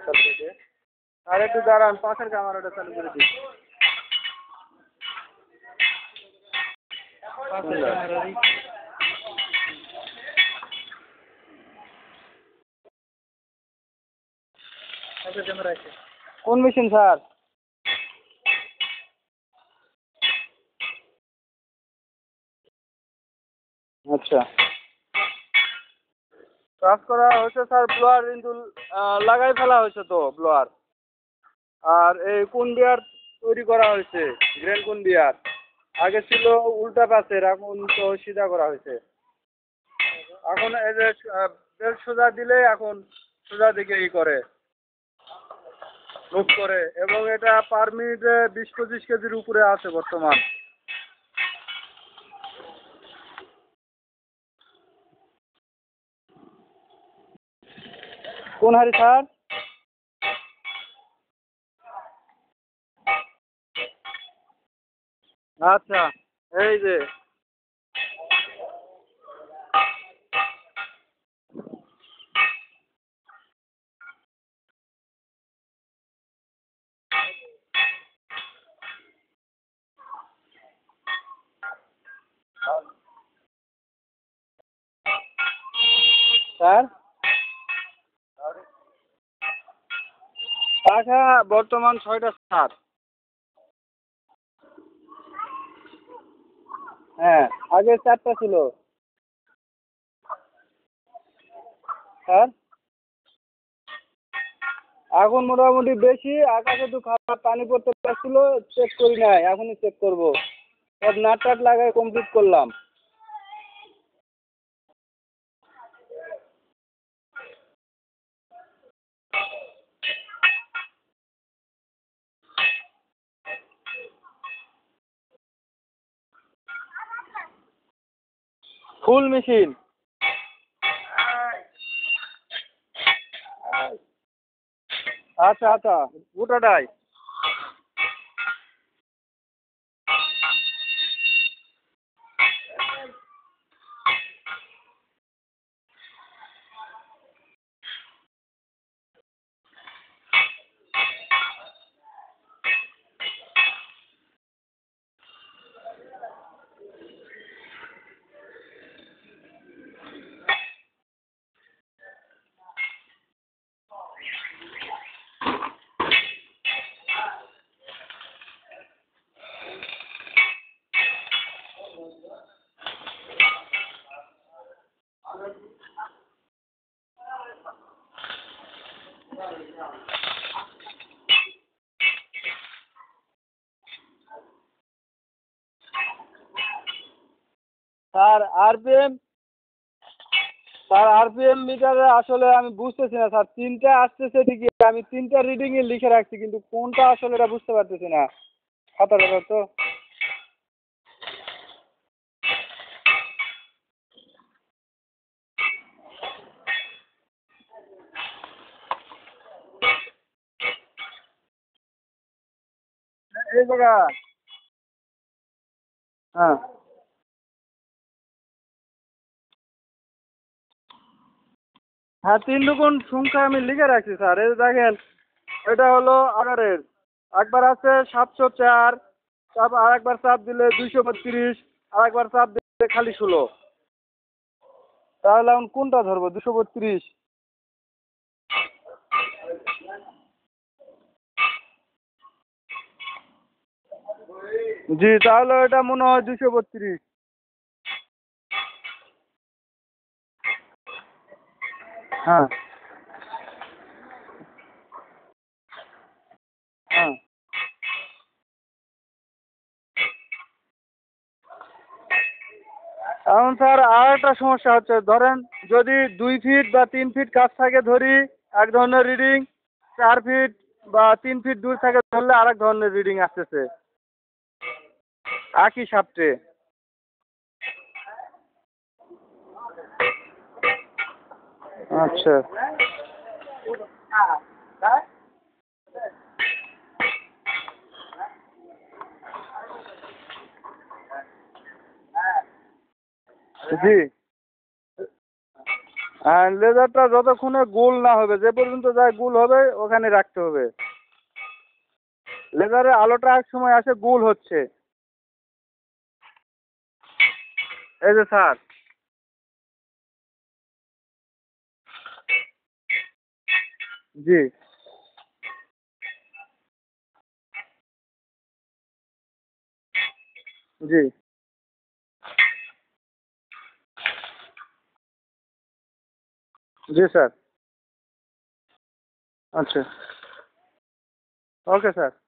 চালু করে দিয়ে। আর একটু দাঁড়ান, পাশের ক্যামেরাটা চালু করে দিই। পাশের ক্যামেরারই পাশের ক্যামেরা আছে। কোন মেশিন স্যার? আচ্ছা, কাজ করা হয়েছে স্যার। ব্লোয়ার কিন্তু লাগাই ফেলা হয়েছে তো ব্লোয়ার। আর এই কোন বিয়ার তৈরি করা হয়েছে, গ্রেন কোন বিয়ার। আগে ছিল উল্টা পাশের, এখন তো সিধা করা হয়েছে। এখন এই যে বেল সোজা দিলে এখন সোজা দিকে করে মুভ করে, এবং এটা পার মিনিটে 20-25 কেজির উপরে আছে বর্তমান। কোন হাড়ি স্যার? আচ্ছা, এই যে স্যার, পাখা বর্তমান 6টা স্যার। হ্যাঁ, আগে 4টা ছিল স্যার। এখন মোটামুটি বেশি, আকাশে একটু খারাপ পানি পড়তে পারছিল, চেক করি নাই, এখনই চেক করবো। সব নাট টাট লাগাই কমপ্লিট করলাম। Full machine. আচ্ছা আচ্ছা, গোটাটাই। স্যার আরপিএম, স্যার আরপিএম মিটারে আসলে আমি বুঝতেছি না স্যার। 3টা আসতেছে ঠিকই, আমি 3টা রিডিংয়ে লিখে রাখছি, কিন্তু কোনটা আসলে এটা বুঝতে পারতেছি না। খাতাটা তো এই জায়গা। হ্যাঁ হ্যাঁ, 3 রকম সংখ্যা আমি লিখে রাখছি স্যার। এই দেখেন, এটা হলো আগারের। একবার আছে 704, তারপর আরেকবার চাপ দিলে 232, আরেকবার চাপ দিলে খালি 16। তাহলে এখন কোনটা ধরবো? 232। জি, তাহলে এটা মনে হয় 232। হ্যাঁ হ্যাঁ। এখন স্যার আর একটা সমস্যা হচ্ছে, ধরেন যদি 2 ফিট বা 3 ফিট কাছ থেকে ধরি এক ধরনের রিডিং, 4 ফিট বা 3 ফিট দূর থেকে ধরলে আরেক ধরনের রিডিং আসতেছে একই সাপ্টে। আচ্ছা। জি। আর লেজারটা যতক্ষণে গোল না হবে, যে পর্যন্ত যায় গোল হবে ওখানে রাখতে হবে। লেজারের আলোটা এক সময় আসে গোল হচ্ছে। এই যে স্যার। জি। জি। জি স্যার। আচ্ছা। Okay sir.